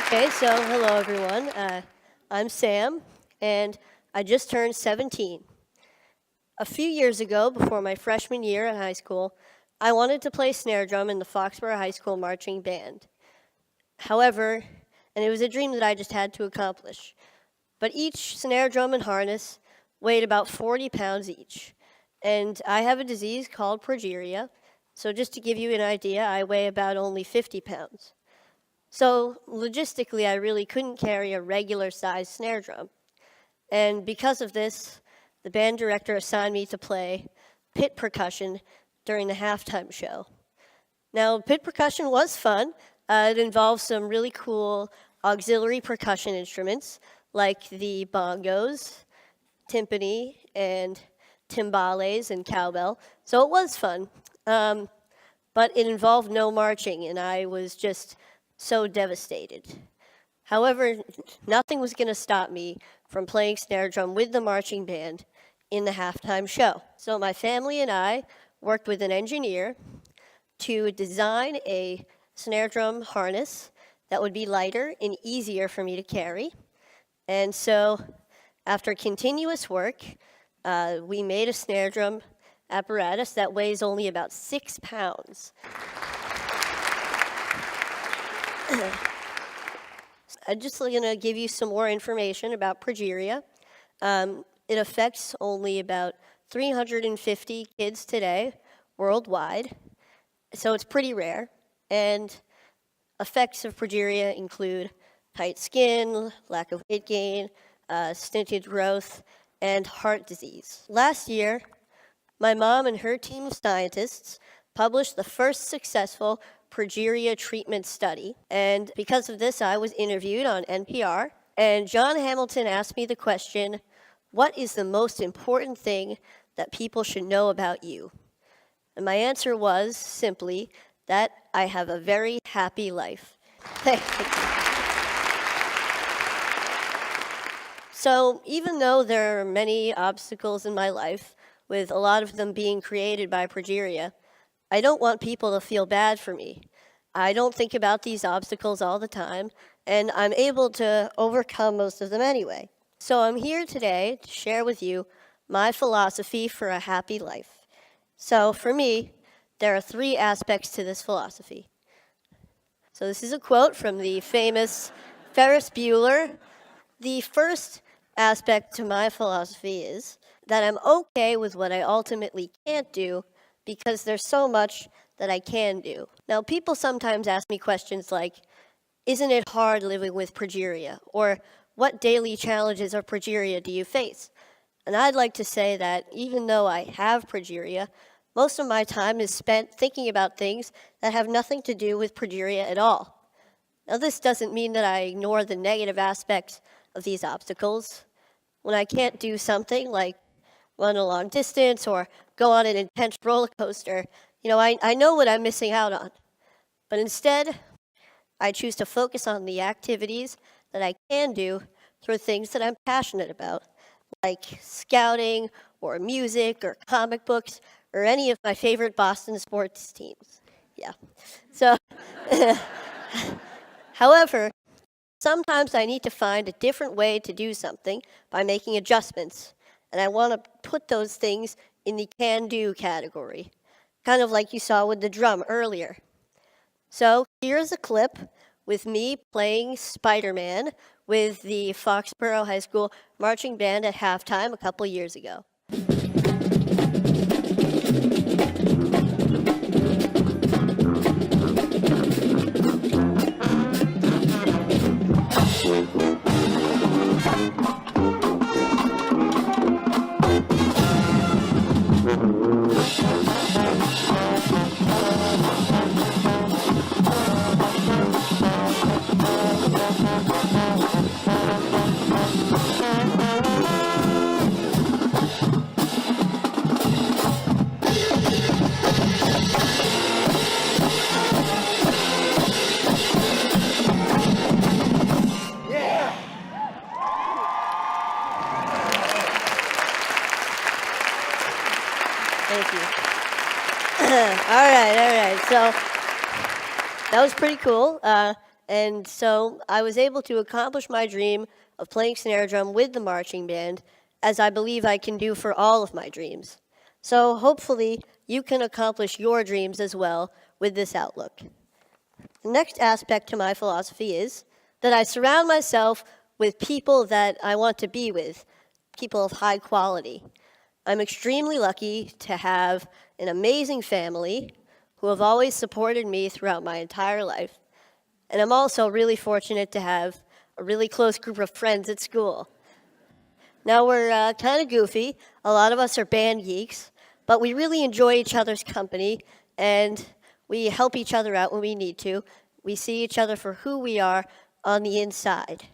Okay, so hello everyone. I'm Sam, and I just turned 17. A few years ago, before my freshman year in high school, I wanted to play snare drum in the Foxborough High School marching band. However, and it was a dream that I just had to accomplish, but each snare drum and harness weighed about 40 pounds each. And I have a disease called progeria, so just to give you an idea, I weigh about only 50 pounds. So logistically, I really couldn't carry a regular sized snare drum. And because of this, the band director assigned me to play pit percussion during the halftime show. Now, pit percussion was fun. It involved some really cool auxiliary percussion instruments like the bongos, timpani, and timbales and cowbell. So it was fun. But it involved no marching, and I was just so devastated. However, nothing was going to stop me from playing snare drum with the marching band in the halftime show. So my family and I worked with an engineer to design a snare drum harness that would be lighter and easier for me to carry. And so after continuous work, we made a snare drum apparatus that weighs only about 6 pounds. I'm just going to give you some more information about progeria. It affects only about 350 kids today worldwide, so it's pretty rare. And effects of progeria include tight skin, lack of weight gain, stunted growth, and heart disease. Last year, my mom and her team of scientists published the first successful progeria treatment study. And because of this, I was interviewed on NPR. And John Hamilton asked me the question, what is the most important thing that people should know about you? And my answer was simply that I have a very happy life. So even though there are many obstacles in my life, with a lot of them being created by progeria, I don't want people to feel bad for me. I don't think about these obstacles all the time, and I'm able to overcome most of them anyway. So I'm here today to share with you my philosophy for a happy life. So for me, there are 3 aspects to this philosophy. So this is a quote from the famous Ferris Bueller. The first aspect to my philosophy is that I'm okay with what I ultimately can't do because there's so much that I can do. Now, people sometimes ask me questions like, isn't it hard living with progeria? Or what daily challenges of progeria do you face? And I'd like to say that even though I have progeria, most of my time is spent thinking about things that have nothing to do with progeria at all. Now, this doesn't mean that I ignore the negative aspects of these obstacles. When I can't do something like run a long distance or go on an intense roller coaster, I know what I'm missing out on. But instead, I choose to focus on the activities that I can do through things that I'm passionate about, like scouting or music or comic books or any of my favorite Boston sports teams. Yeah. So, however, sometimes I need to find a different way to do something by making adjustments. And I want to put those things in the can-do category, kind of like you saw with the drum earlier. So here's a clip with me playing Spider-Man with the Foxborough High School marching band at halftime a couple years ago. Thank you. All right. So that was pretty cool. And so I was able to accomplish my dream of playing snare drum with the marching band, as I believe I can do for all of my dreams. So hopefully you can accomplish your dreams as well with this outlook. The next aspect to my philosophy is that I surround myself with people that I want to be with, people of high quality. I'm extremely lucky to have an amazing family who have always supported me throughout my entire life. And I'm also really fortunate to have a really close group of friends at school. Now, we're kind of goofy. A lot of us are band geeks, but we really enjoy each other's company, and we help each other out when we need to. We see each other for who we are on the inside.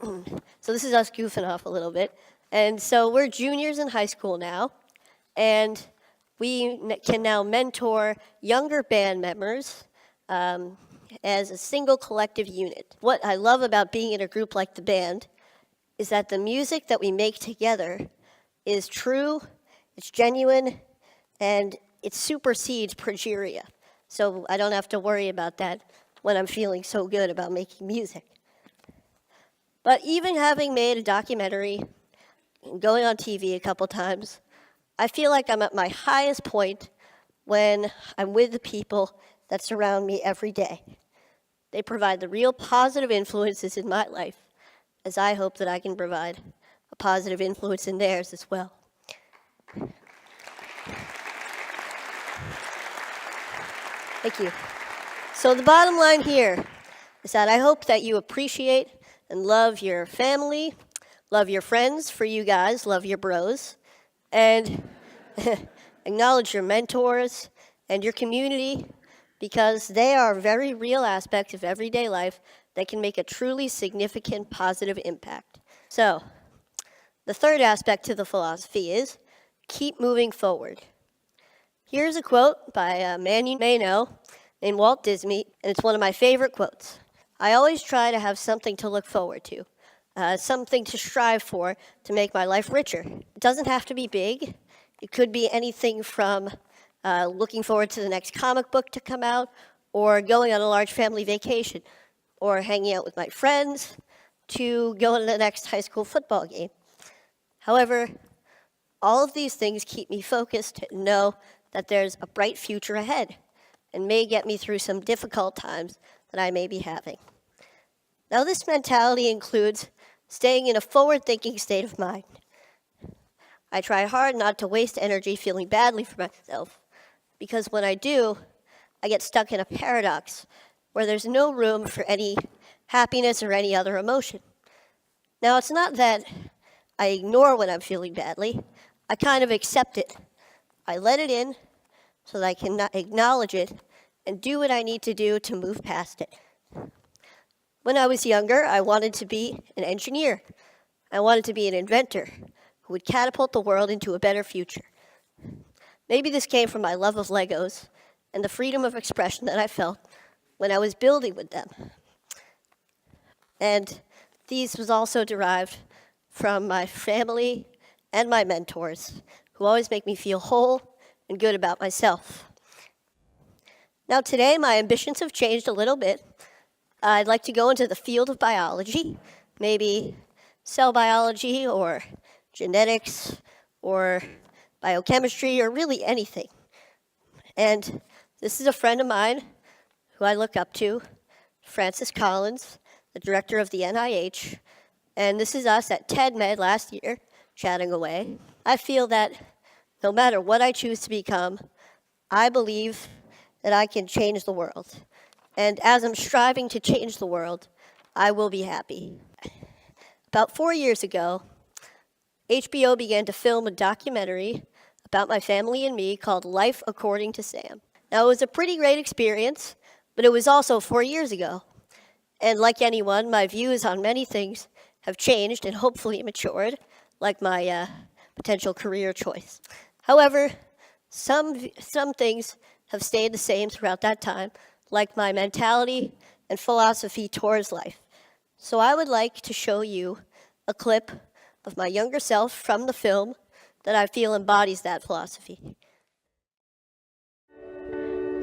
So this is us goofing off a little bit. And so we're juniors in high school now, and we can now mentor younger band members as a single collective unit. What I love about being in a group like the band is that the music that we make together is true, it's genuine, and it supersedes progeria. So I don't have to worry about that when I'm feeling so good about making music. But even having made a documentary and going on TV a couple times, I feel like I'm at my highest point when I'm with the people that surround me every day. They provide the real positive influences in my life, as I hope that I can provide a positive influence in theirs as well. Thank you. So the bottom line here is that I hope that you appreciate and love your family, love your friends, for you guys, love your bros, and acknowledge your mentors and your community, because they are very real aspects of everyday life that can make a truly significant positive impact. So, the third aspect to the philosophy is keep moving forward. Here's a quote by a man you may know named Walt Disney, and it's one of my favorite quotes. I always try to have something to look forward to, something to strive for to make my life richer. It doesn't have to be big. It could be anything from looking forward to the next comic book to come out, or going on a large family vacation, or hanging out with my friends, to going to the next high school football game. However, all of these things keep me focused and know that there's a bright future ahead and may get me through some difficult times that I may be having. Now, this mentality includes staying in a forward-thinking state of mind. I try hard not to waste energy feeling badly for myself, because when I do, I get stuck in a paradox where there's no room for any happiness or any other emotion. Now, it's not that I ignore when I'm feeling badly. I kind of accept it. I let it in so that I can acknowledge it and do what I need to do to move past it. When I was younger, I wanted to be an engineer. I wanted to be an inventor who would catapult the world into a better future. Maybe this came from my love of Legos and the freedom of expression that I felt when I was building with them. And these was also derived from my family and my mentors, who always make me feel whole and good about myself. Now today, my ambitions have changed a little bit. I'd like to go into the field of biology, maybe cell biology or genetics or biochemistry or really anything. And this is a friend of mine who I look up to, Francis Collins, the director of the NIH, and this is us at TED-Med last year, chatting away. I feel that no matter what I choose to become, I believe that I can change the world. And as I'm striving to change the world, I will be happy. About 4 years ago, HBO began to film a documentary about my family and me called Life According to Sam. Now, it was a pretty great experience, but it was also 4 years ago. And like anyone, my views on many things have changed and hopefully matured, like my potential career choice. However, some things have stayed the same throughout that time, like my mentality and philosophy towards life. So I would like to show you a clip of my younger self from the film that I feel embodies that philosophy.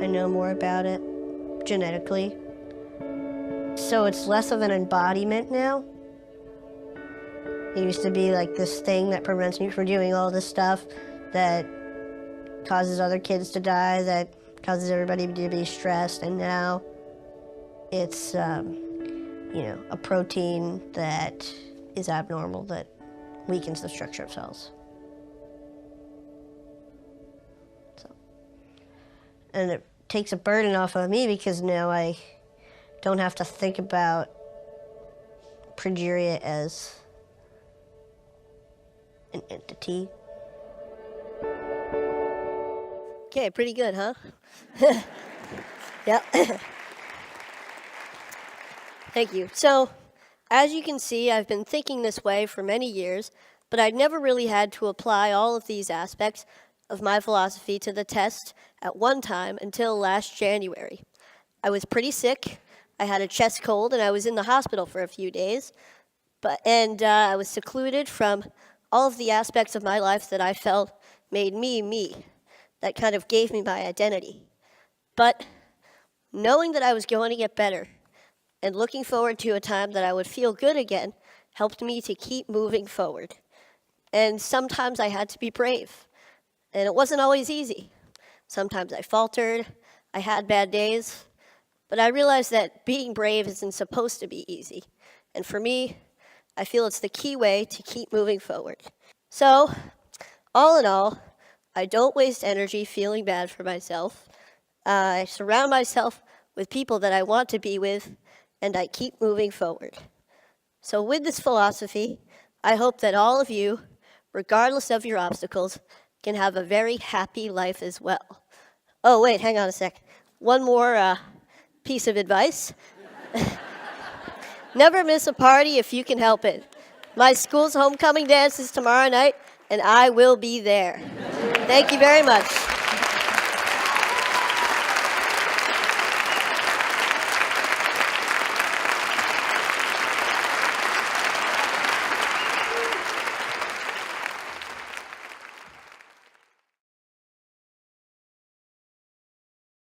I know more about it genetically. So it's less of an embodiment now. It used to be like this thing that prevents me from doing all this stuff that causes other kids to die, that causes everybody to be stressed, and now it's, a protein that is abnormal that weakens the structure of cells. And it takes a burden off of me because now I don't have to think about progeria as an entity. Okay, pretty good, huh? Yep. Thank you. So, as you can see, I've been thinking this way for many years, but I'd never really had to apply all of these aspects of my philosophy to the test at one time until last January. I was pretty sick. I had a chest cold, and I was in the hospital for a few days. I was secluded from all of the aspects of my life that I felt made me me. That kind of gave me my identity. But knowing that I was going to get better and looking forward to a time that I would feel good again helped me to keep moving forward. And sometimes I had to be brave, and it wasn't always easy. Sometimes I faltered, I had bad days, but I realized that being brave isn't supposed to be easy. And for me, I feel it's the key way to keep moving forward. So, all in all, I don't waste energy feeling bad for myself. I surround myself with people that I want to be with, and I keep moving forward. So with this philosophy, I hope that all of you, regardless of your obstacles, can have a very happy life as well. Oh, wait, hang on a sec. One more piece of advice. Never miss a party if you can help it. My school's homecoming dance is tomorrow night, and I will be there. Thank you very much.